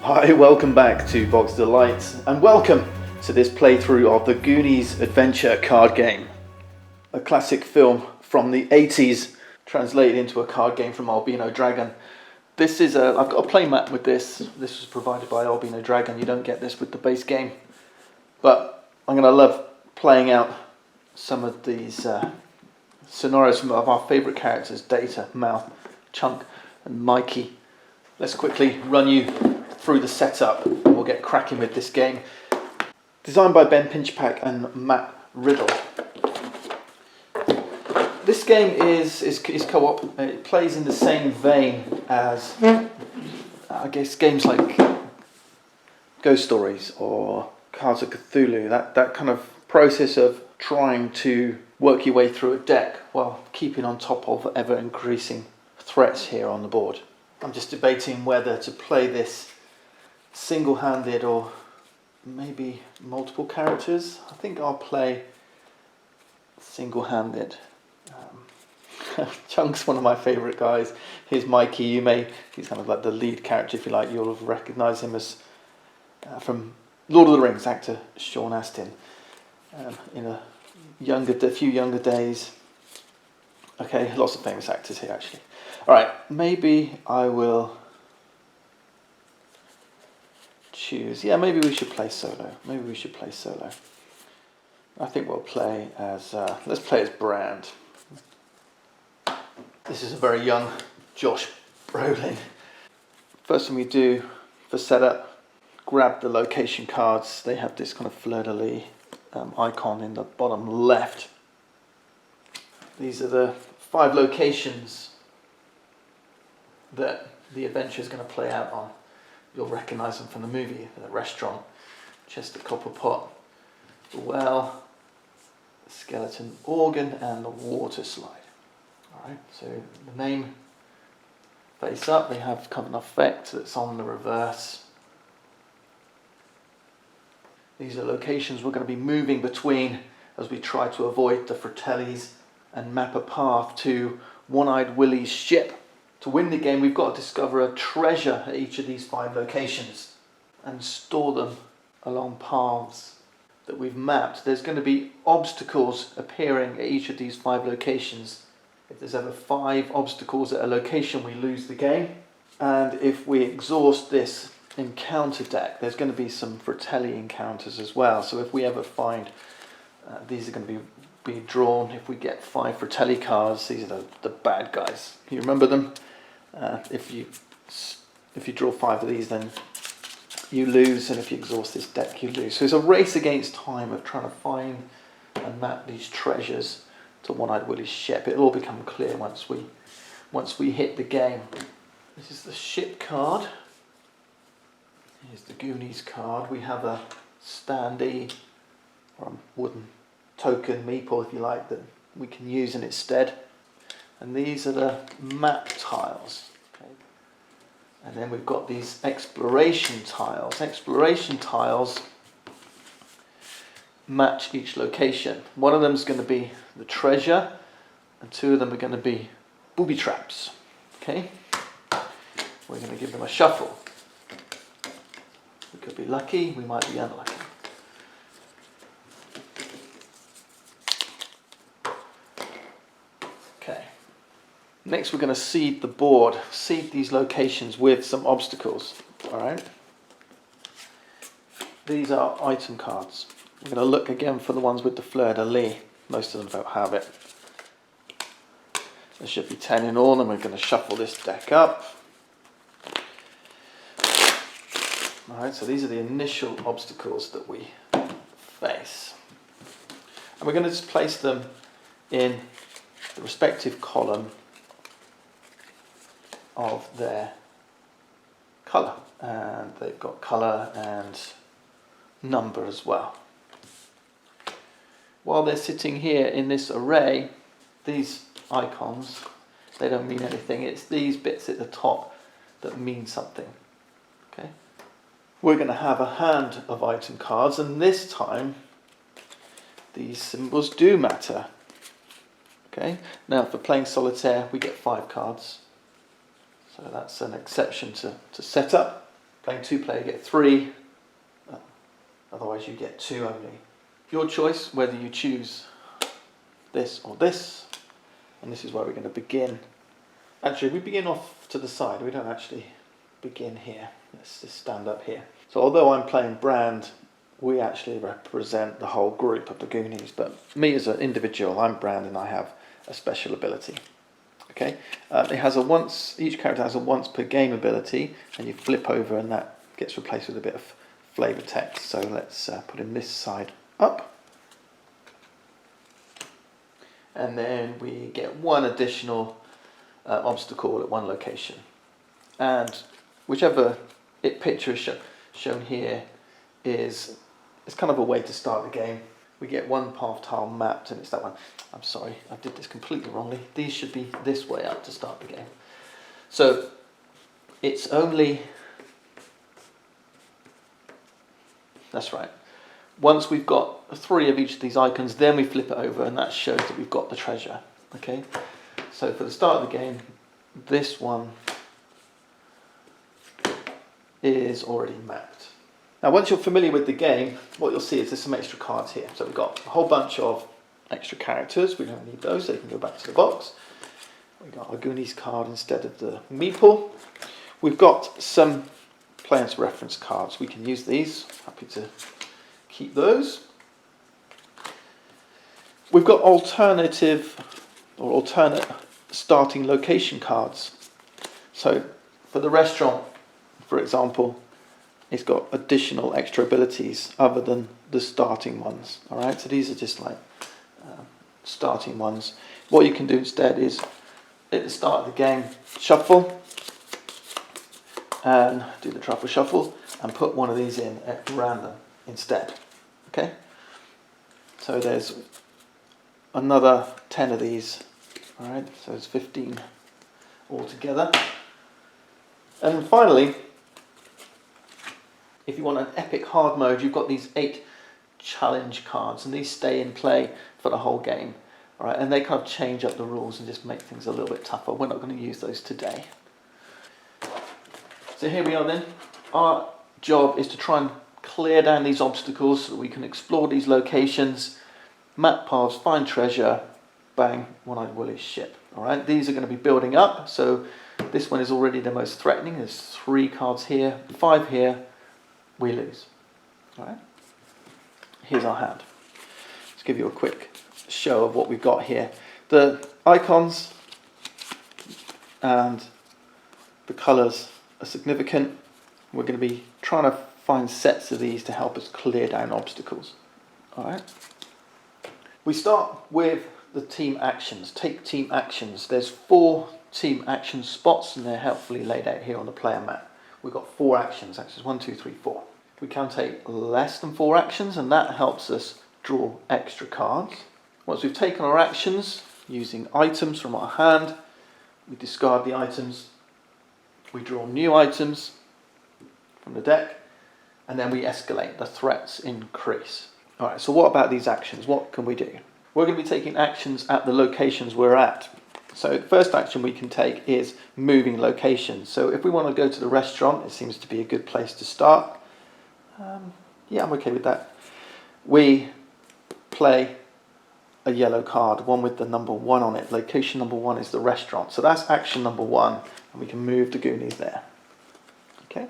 Hi, welcome back to Box Delights, and welcome to this playthrough of the Goonies adventure card game. A classic film from the 80s, translated into a card game from Albino Dragon. This is I've got a playmat with this. This was provided by Albino Dragon. You don't get this with the base game. But I'm going to love playing out some of these scenarios from of our favourite characters, Data, Mouth, Chunk and Mikey. Let's quickly run you through the setup and we'll get cracking with this game. Designed by Ben Pinchback and Matt Riddle. This game is co-op. It plays in the same vein as, I guess, games like Ghost Stories or Cards of Cthulhu. That kind of process of trying to work your way through a deck while keeping on top of ever increasing threats here on the board. I'm just debating whether to play this single-handed or maybe multiple characters. I think I'll play single-handed. Chunk's one of my favourite guys. Here's Mikey. He's kind of like the lead character, if you like. You'll recognise him as from Lord of the Rings actor Sean Astin in a few younger days. Okay, lots of famous actors here actually. All right, maybe I will choose. Yeah, maybe we should play solo. I think we'll play as. Let's play as Brand. This is a very young Josh Brolin. First thing we do for setup, grab the location cards. They have this kind of fleur-de-lis icon in the bottom left. These are the 5 locations that the adventure is going to play out on. You'll recognise them from the movie: the restaurant, Chester Copper Pot, the well, the skeleton organ, and the water slide. Alright, so the name face up, they have kind of an effect that's on the reverse. These are locations we're going to be moving between as we try to avoid the Fratellis and map a path to One-Eyed Willie's ship. To win the game, we've got to discover a treasure at each of these 5 locations and store them along paths that we've mapped. There's going to be obstacles appearing at each of these 5 locations. If there's ever 5 obstacles at a location, we lose the game. And if we exhaust this encounter deck, there's going to be some Fratelli encounters as well. So if we ever find these are going to be drawn, if we get 5 Fratelli cards, these are the bad guys. You remember them? If you draw 5 of these, then you lose, and if you exhaust this deck, you lose. So it's a race against time of trying to find and map these treasures to One-Eyed Willie's ship. It'll all become clear once we hit the game. This is the ship card. Here's the Goonies card. We have a standee, or a wooden token meeple, if you like, that we can use in its stead. And these are the map tiles. Okay. And then we've got these exploration tiles. Exploration tiles match each location. One of them is going to be the treasure, and 2 of them are going to be booby traps. Okay. We're going to give them a shuffle. We could be lucky, we might be unlucky. Okay. Next we're going to seed the board, seed these locations with some obstacles. Alright. These are item cards. We're going to look again for the ones with the fleur-de-lis. Most of them don't have it. There should be 10 in all, and we're going to shuffle this deck up. Alright, so these are the initial obstacles that we face. And we're going to just place them in the respective column of their colour. And they've got colour and number as well. While they're sitting here in this array, these icons, they don't mean anything. It's these bits at the top that mean something. Okay. We're going to have a hand of item cards, and this time these symbols do matter. Okay. Now for playing solitaire, we get 5 cards. So that's an exception to set up. Playing 2 player, you get 3. Otherwise you get 2 only. Your choice whether you choose this or this. And this is where we're going to begin. Actually, we begin off to the side. We don't actually begin here. Let's just stand up here. So although I'm playing Brand, we actually represent the whole group of the Goonies. But me as an individual, I'm Brand and I have a special ability. Okay, it has each character has a once per game ability, and you flip over and that gets replaced with a bit of flavor text. So let's put in this side up. And then we get 1 additional obstacle at 1 location. And whichever picture is shown here is kind of a way to start the game. We get 1 path tile mapped, and it's that one. I'm sorry, I did this completely wrongly. These should be this way up to start the game. So it's only, that's right. Once we've got 3 of each of these icons, then we flip it over, and that shows that we've got the treasure. Okay, so for the start of the game, this one is already mapped. Now, once you're familiar with the game, what you'll see is there's some extra cards here. So we've got a whole bunch of extra characters. We don't need those, so you can go back to the box. We've got a Goonies card instead of the meeple. We've got some player's reference cards. We can use these. Happy to keep those. We've got alternate starting location cards. So for the restaurant, for example, it's got additional extra abilities other than the starting ones. All right, so these are just like starting ones. What you can do instead is at the start of the game, shuffle and do the truffle shuffle and put one of these in at random instead. Okay, so there's another 10 of these. All right, so it's 15 altogether. And finally, if you want an epic hard mode, you've got these 8 challenge cards, and these stay in play for the whole game. All right, and they kind of change up the rules and just make things a little bit tougher. We're not going to use those today. So here we are then. Our job is to try and clear down these obstacles so that we can explore these locations, map paths, find treasure, bang, One-Eyed Willie's ship. All right, these are going to be building up. So this one is already the most threatening. There's 3 cards here, 5 here. We lose. All right. Here's our hand. Let's give you a quick show of what we've got here. The icons and the colours are significant. We're going to be trying to find sets of these to help us clear down obstacles. All right. We start with the team actions. Take team actions. There's 4 team action spots, and they're helpfully laid out here on the player map. We've got 4 actions. Actions 1, 2, 3, 4. We can take less than 4 actions, and that helps us draw extra cards. Once we've taken our actions using items from our hand, we discard the items. We draw new items from the deck, and then we escalate. The threats increase. All right, so what about these actions? What can we do? We're going to be taking actions at the locations we're at. So the first action we can take is moving locations. So if we want to go to the restaurant, it seems to be a good place to start. Yeah, I'm okay with that. We play a yellow card, one with the number 1 on it. Location number 1 is the restaurant. So that's action number 1, and we can move the Goonies there. Okay.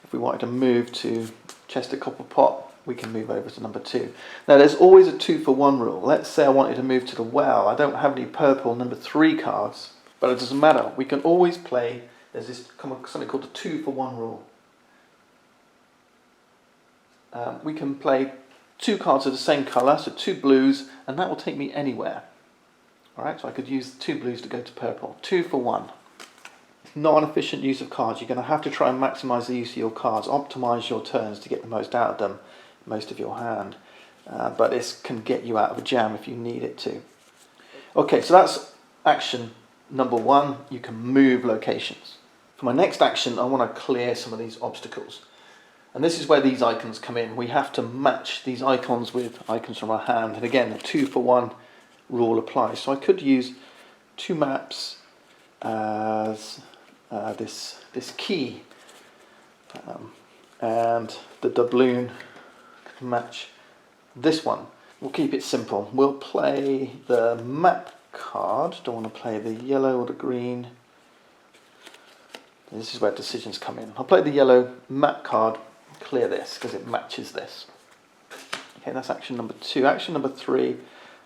If we wanted to move to Chester Copper Pot, we can move over to number 2. Now there's always a 2-for-1 rule. Let's say I wanted to move to the well. I don't have any purple number 3 cards, but it doesn't matter. We can always play, there's this something called the 2-for-1 rule. We can play 2 cards of the same colour, so 2 blues, and that will take me anywhere. Alright, so I could use 2 blues to go to purple. 2 for 1. Not an efficient use of cards. You're going to have to try and maximise the use of your cards, optimise your turns to get the most out of them, most of your hand. But this can get you out of a jam if you need it to. Okay, so that's action number 1. You can move locations. For my next action, I want to clear some of these obstacles. And this is where these icons come in. We have to match these icons with icons from our hand. And again, the 2-for-1 rule applies. So I could use 2 maps as this key. and the doubloon can match this one. We'll keep it simple. We'll play the map card. Don't want to play the yellow or the green. This is where decisions come in. I'll play the yellow map card, clear this because it matches this. Okay, that's action number 2. Action number 3,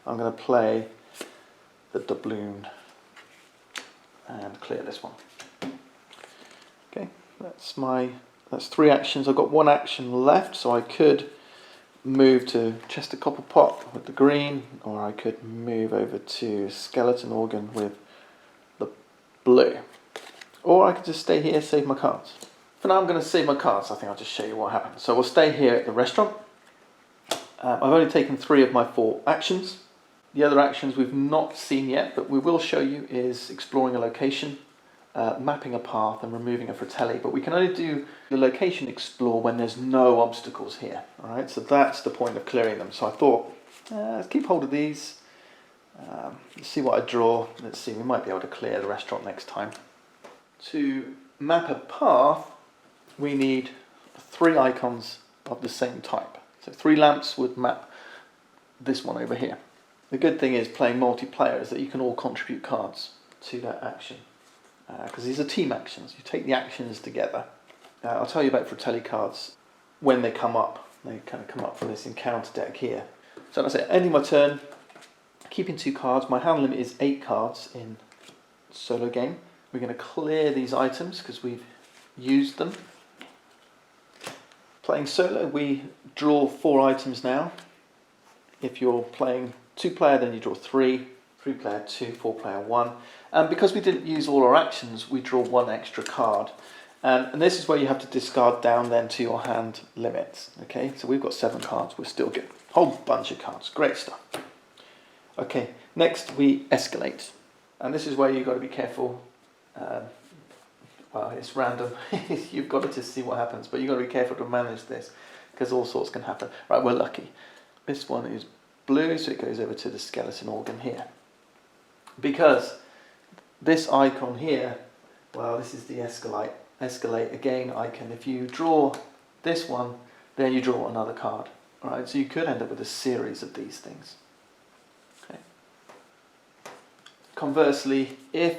I'm going to play the doubloon and clear this one. Okay, that's 3 actions. I've got 1 action left, so I could move to Chester Copper Pot with the green, or I could move over to Skeleton Organ with the blue. Or I could just stay here, save my cards. For now I'm going to save my cards. I think I'll just show you what happens. So we'll stay here at the restaurant. I've only taken 3 of my 4 actions. The other actions we've not seen yet, but we will show you, is exploring a location, mapping a path and removing a fratelli. But we can only do the location explore when there's no obstacles here. All right, so that's the point of clearing them. So I thought, let's keep hold of these. Let's see what I draw. Let's see, we might be able to clear the restaurant next time. To map a path, we need 3 icons of the same type. So 3 lamps would map this one over here. The good thing is playing multiplayer is that you can all contribute cards to that action. Because these are team actions. You take the actions together. I'll tell you about fratelli cards when they come up. They kind of come up from this encounter deck here. So that's it. Ending my turn. Keeping 2 cards. My hand limit is 8 cards in solo game. We're going to clear these items because we've used them. Playing solo, we draw 4 items now. If you're playing 2-player, then you draw 3. 3-player 2, 4-player 1. And because we didn't use all our actions, we draw 1 extra card. And this is where you have to discard down then to your hand limits. Okay, so we've got 7 cards. We're still good. Whole bunch of cards. Great stuff. Okay, next we escalate. And this is where you've got to be careful. Well, it's random. You've got to just see what happens, but you've got to be careful to manage this because all sorts can happen. Right, we're lucky. This one is blue, so it goes over to the skeleton organ here. Because this icon here, well, this is the escalate again icon. If you draw this one, then you draw another card. All right, so you could end up with a series of these things. Okay. Conversely, if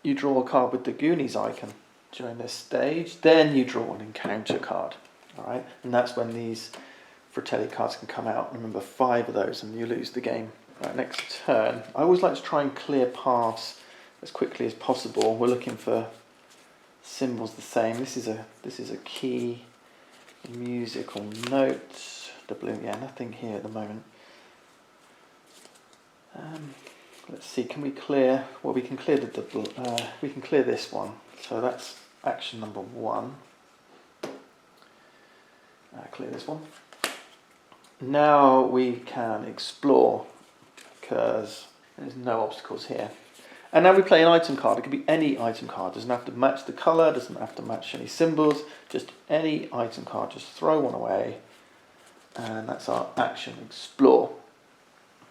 you draw a card with the Goonies icon during this stage, then you draw an encounter card. All right, and that's when these fratelli cards can come out. Remember, 5 of those and you lose the game. Right, next turn. I always like to try and clear paths as quickly as possible. We're looking for symbols the same. This is a key, a musical note. The blue, yeah, nothing here at the moment. Let's see, can we clear? Well, we can clear we can clear this one. So that's action number 1. Clear this one. Now we can explore because there's no obstacles here. And now we play an item card. It could be any item card. It doesn't have to match the colour, doesn't have to match any symbols, just any item card. Just throw one away. And that's our action, explore.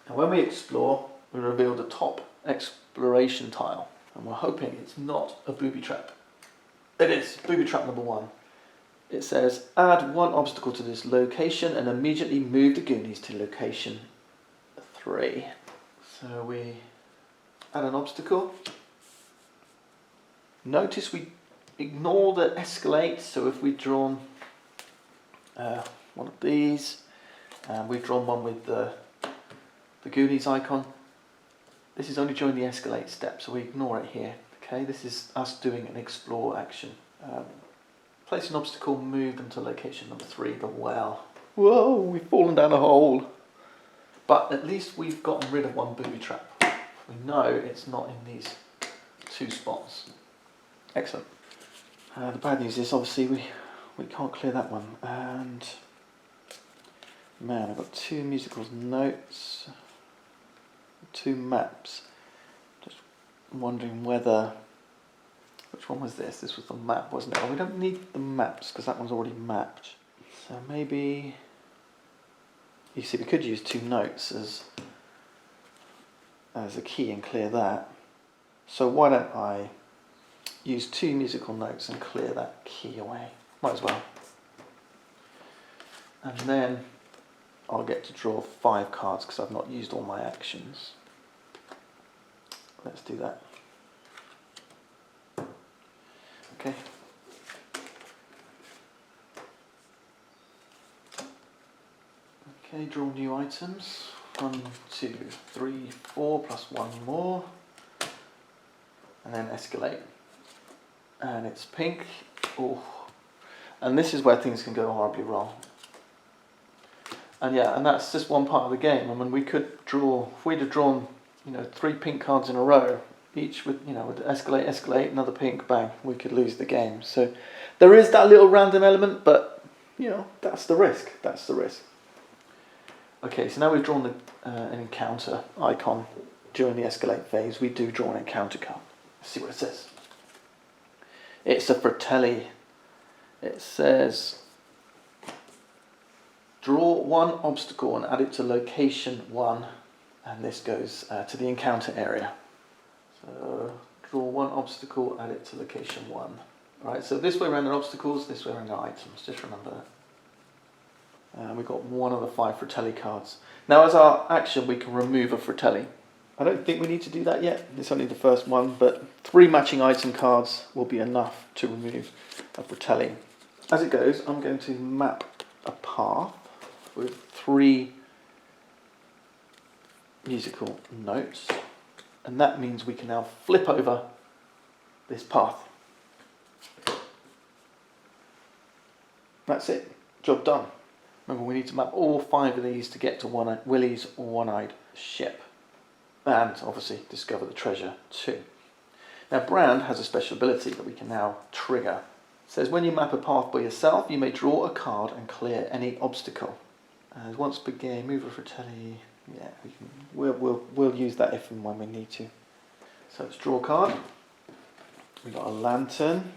And when we explore, we reveal the top exploration tile. And we're hoping it's not a booby trap. It is, booby trap number 1. It says, add 1 obstacle to this location and immediately move the Goonies to location 3. So we add an obstacle. Notice we ignore the escalate, so if we've drawn one of these, and we've drawn one with the Goonies icon, this is only during the escalate step, so we ignore it here. Okay, this is us doing an explore action. Place an obstacle, move them to location number 3, the well. Whoa, we've fallen down a hole. But at least we've gotten rid of 1 booby trap. We know it's not in these 2 spots. Excellent. The bad news is obviously we can't clear that one. And man, I've got 2 musical notes, 2 maps. Just wondering whether, which one was this? This was the map, wasn't it? Well, we don't need the maps because that one's already mapped. So maybe, you see, we could use 2 notes as a key and clear that. So why don't I use 2 musical notes and clear that key away? Might as well. And then I'll get to draw 5 cards because I've not used all my actions. Let's do that. Okay. Okay, draw new items. 1, 2, 3, 4 plus 1 more. And then escalate. And it's pink. Oh. And this is where things can go horribly wrong. And yeah, and that's just one part of the game. I mean, we could draw, if we'd have drawn, 3 pink cards in a row, each with, with escalate, escalate, another pink, bang, we could lose the game. So there is that little random element, but, that's the risk. That's the risk. Okay, so now we've drawn an encounter icon during the escalate phase. We do draw an encounter card. Let's see what it says. It's a Fratelli. It says, draw 1 obstacle and add it to location 1, and this goes to the encounter area. So draw 1 obstacle, add it to location 1. Right, so this way around are obstacles, this way around are items, just remember that. And we've got 1 of the 5 Fratelli cards. Now as our action we can remove a Fratelli. I don't think we need to do that yet, it's only the first one, but 3 matching item cards will be enough to remove a Fratelli. As it goes, I'm going to map a path with 3 musical notes, and that means we can now flip over this path. That's it, job done. Remember, we need to map all 5 of these to get to Willie's one-eyed ship, and obviously discover the treasure too. Now Brand has a special ability that we can now trigger. It says when you map a path by yourself, you may draw a card and clear any obstacle. And once per game, move a Fratelli. Yeah, we'll use that if and when we need to. So let's draw a card. We've got a lantern.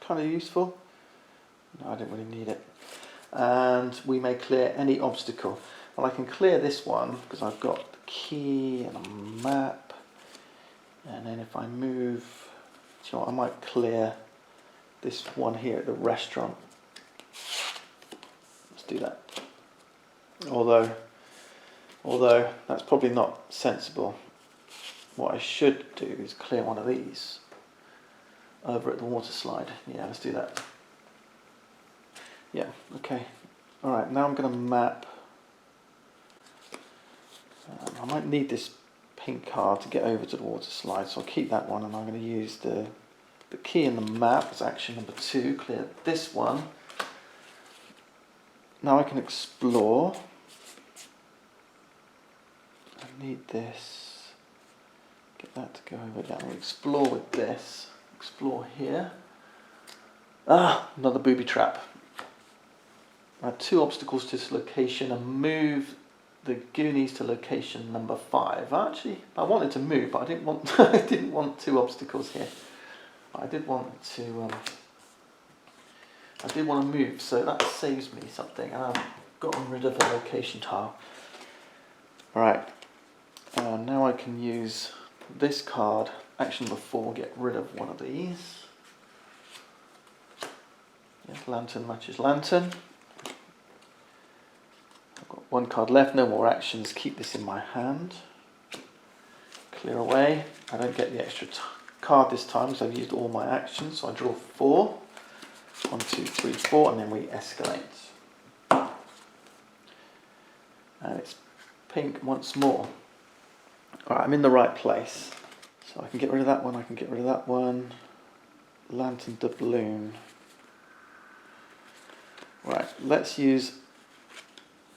Kind of useful. No, I don't really need it. And we may clear any obstacle. Well, I can clear this one because I've got the key and a map. And then if I move, I might clear this one here at the restaurant. Let's do that. Although that's probably not sensible. What I should do is clear one of these over at the water slide. Yeah, let's do that. Yeah, okay. Alright, now I'm going to map. I might need this pink card to get over to the water slide, so I'll keep that one, and I'm going to use the key in the map as action number 2. Clear this one. Now I can explore. I need this. Get that to go over there. I'll explore with this. Explore here. Another booby trap. Add 2 obstacles to this location and move the Goonies to location number 5. Actually, I wanted to move, but I didn't want I didn't want 2 obstacles here. I did want to move, so that saves me something, and I've gotten rid of the location tile. Alright, now I can use this card, action number 4, get rid of one of these. Yeah, lantern matches lantern. I've got 1 card left, no more actions, keep this in my hand. Clear away. I don't get the extra card this time because I've used all my actions, so I draw 4. 1, 2, 3, 4, and then we escalate. And it's pink once more. Alright, I'm in the right place. So I can get rid of that one, I can get rid of that one. Lantern doubloon. Right, let's use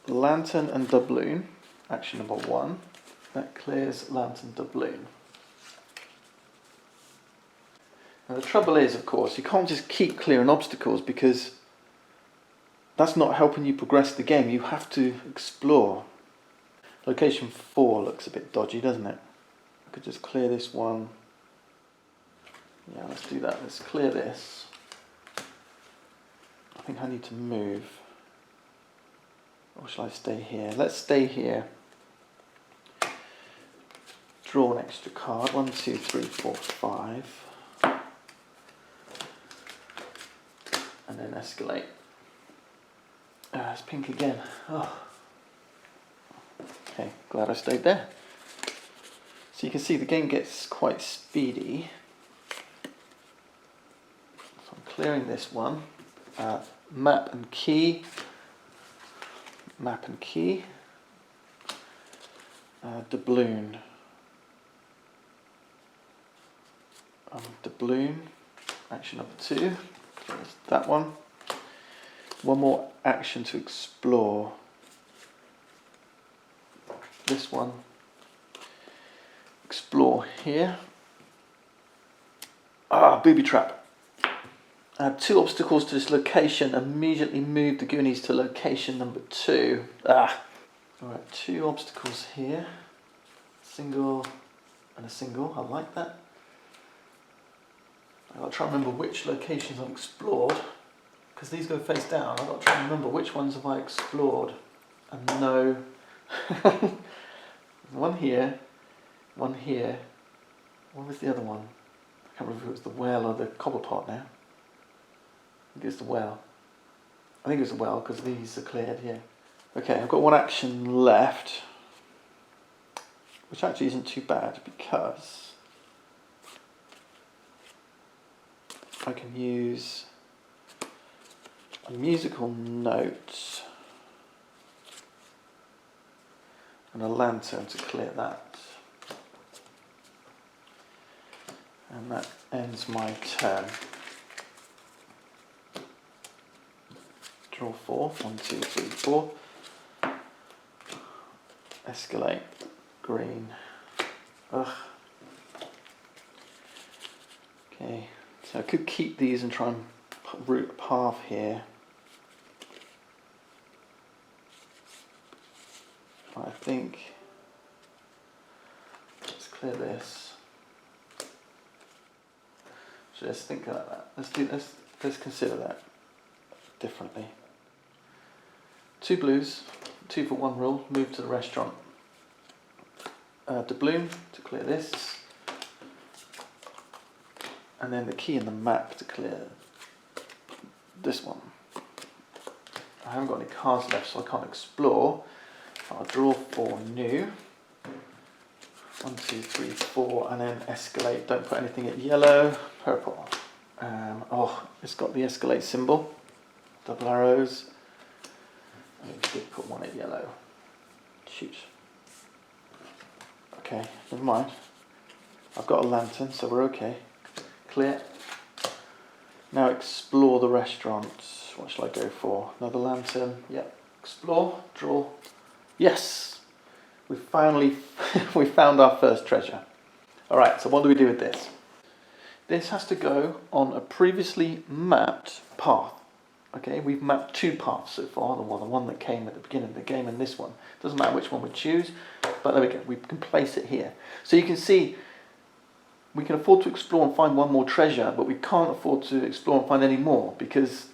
lantern and doubloon. Action number 1. That clears lantern doubloon. Now the trouble is, of course, you can't just keep clearing obstacles because that's not helping you progress the game. You have to explore. Location 4 looks a bit dodgy, doesn't it? I could just clear this one. Yeah, let's do that. Let's clear this. I think I need to move. Or shall I stay here? Let's stay here. Draw an extra card. 1, 2, 3, 4, 5. and then escalate. It's pink again. Oh. Okay, glad I stayed there. So you can see the game gets quite speedy. So I'm clearing this one. Map and key. Map and key. Doubloon. Doubloon. Action number 2. There's that one. One more action to explore. This one. Explore here. Booby trap. Add 2 obstacles to this location. Immediately move the Goonies to location number 2. Alright, 2 obstacles here. Single and a single. I like that. I've got to try and remember which locations I've explored. Because these go face down, I've got to try and remember which ones have I explored. And no. One here. One here. What was the other one? I can't remember if it was the well or the cobble pot now. I think it's the well. I think it's the well because these are cleared here. Okay, I've got one action left, which actually isn't too bad because I can use a musical note and a lantern to clear that. And that ends my turn. Draw 4. 1, 2, 3, 4. Escalate. Green. Ugh. Okay. So I could keep these and try and route a path here. I think. Let's clear this. So let's think about that. Let's consider that differently. 2 blues, 2 for 1 rule, move to the restaurant. Doubloon to clear this. And then the key and the map to clear this one. I haven't got any cards left, so I can't explore. I'll draw 4 new. 1, 2, 3, 4, and then escalate. Don't put anything at yellow. Purple. It's got the escalate symbol. Double arrows. I did put 1 at yellow. Shoot. Okay, never mind. I've got a lantern, so we're okay. Clear. Now explore the restaurant. What shall I go for? Another lantern. Yep. Explore. Draw. Yes! We finally we found our first treasure. Alright, so what do we do with this? This has to go on a previously mapped path. Okay, we've mapped 2 paths so far, the one that came at the beginning of the game and this one. Doesn't matter which one we choose, but there we go, we can place it here. So you can see, we can afford to explore and find 1 more treasure, but we can't afford to explore and find any more because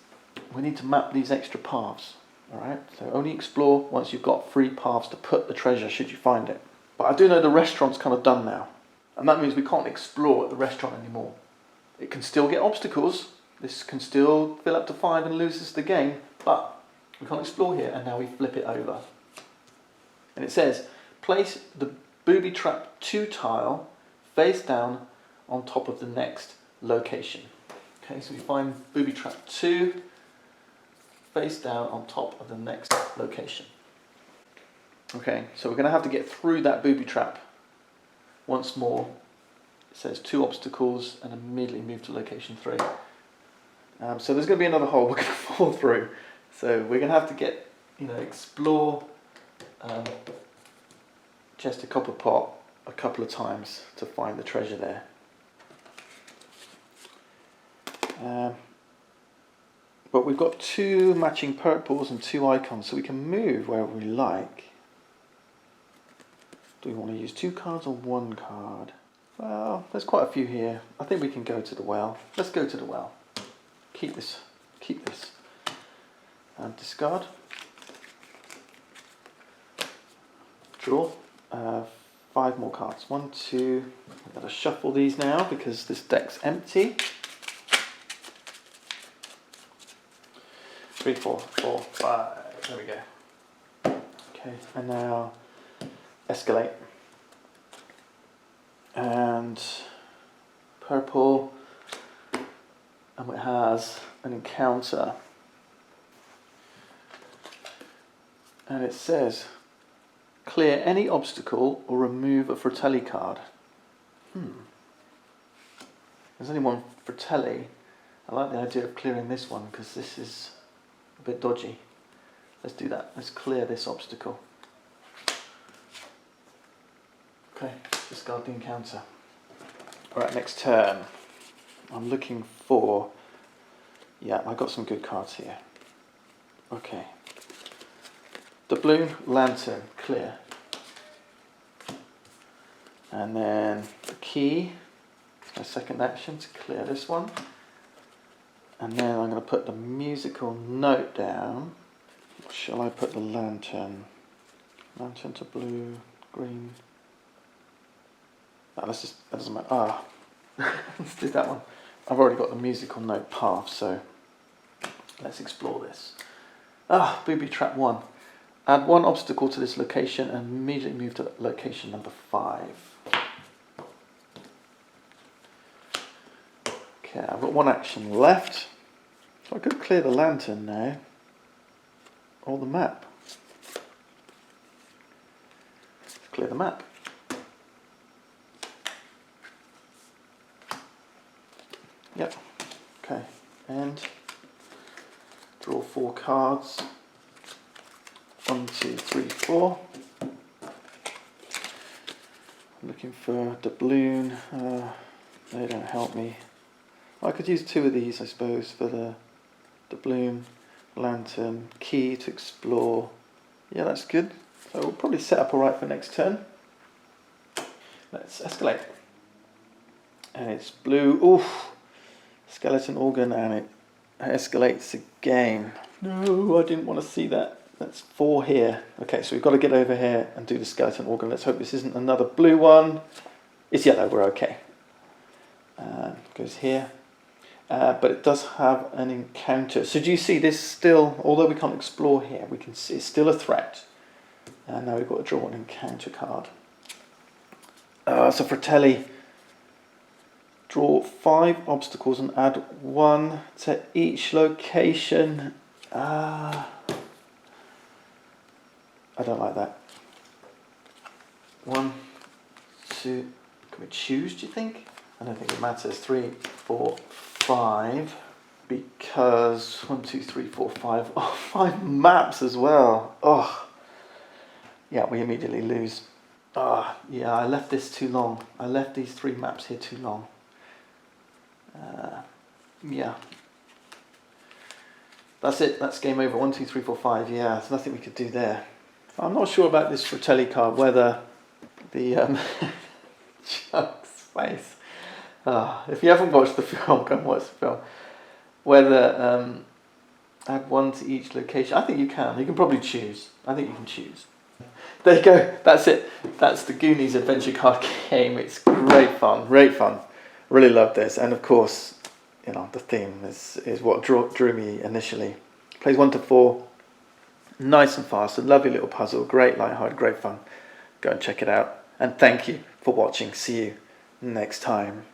we need to map these extra paths. Alright, so only explore once you've got 3 paths to put the treasure should you find it. But I do know the restaurant's kind of done now, and that means we can't explore at the restaurant anymore. It can still get obstacles. This can still fill up to 5 and lose us the game, but we can't explore here, and now we flip it over. And it says, place the booby trap 2 tile face down on top of the next location. Okay, so we find booby trap 2 face down on top of the next location. Okay, so we're going to have to get through that booby trap once more. It says 2 obstacles and immediately move to location 3. So there's going to be another hole we're going to fall through. So we're going to have to get, explore Chester Copper Pot a couple of times to find the treasure there. But we've got 2 matching purples and 2 icons, so we can move wherever we like. Do we want to use 2 cards or 1 card? Well, there's quite a few here. I think we can go to the well. Let's go to the well. Keep this. And discard. Draw. 5 more cards. 1, 2. I've got to shuffle these now because this deck's empty. 3, 4, 4, 5. There we go. Okay, and now escalate. And purple, and it has an encounter. And it says, clear any obstacle or remove a Fratelli card. There's only one Fratelli. I like the idea of clearing this one because this is a bit dodgy. Let's do that. Let's clear this obstacle. Okay, discard the encounter. Alright, next turn. I'm looking for... Yeah, I've got some good cards here. Okay. Doubloon, lantern, clear. And then the key, my second action to clear this one. And then I'm going to put the musical note down. Shall I put the lantern? Lantern to blue, green. No, that doesn't matter. Let's do that one. I've already got the musical note path, so let's explore this. Booby trap 1. Add 1 obstacle to this location and immediately move to location number 5. Okay, I've got 1 action left. So I could clear the lantern now. Or the map. Let's clear the map. Yep. Okay. And draw 4 cards. 1, 2, 3, 4. I'm looking for doubloon. They don't help me. I could use 2 of these, I suppose, for the doubloon, lantern, key to explore. Yeah, that's good. So we'll probably set up alright for next turn. Let's escalate. And it's blue. Oof! Skeleton organ, and it escalates again. No, I didn't want to see that. That's 4 here. Okay, so we've got to get over here and do the skeleton organ. Let's hope this isn't another blue one. It's yellow, we're okay. Goes here. But it does have an encounter. So do you see this still, although we can't explore here, we can see it's still a threat. And now we've got to draw an encounter card. So Fratelli. Draw 5 obstacles and add 1 to each location. I don't like that. 1, 2, can we choose, do you think? I don't think it matters. 3, 4, 5. Because 1, 2, 3, 4, 5. Oh, 5 maps as well. Oh, yeah, we immediately lose. Yeah, I left this too long. I left these 3 maps here too long. Yeah. That's it. That's game over. 1, 2, 3, 4, 5. Yeah, there's nothing we could do there. I'm not sure about this Fratelli card, whether the Chuck's face. If you haven't watched the film, go and watch the film. Whether add 1 to each location. I think you can. You can probably choose. I think you can choose. There you go. That's it. That's the Goonies adventure card game. It's great fun. Great fun. Really loved this. And of course, you know, the theme is what drew me initially. Plays 1 to 4. Nice and fast. A lovely little puzzle. Great lighthearted. Great fun. Go and check it out. And thank you for watching. See you next time.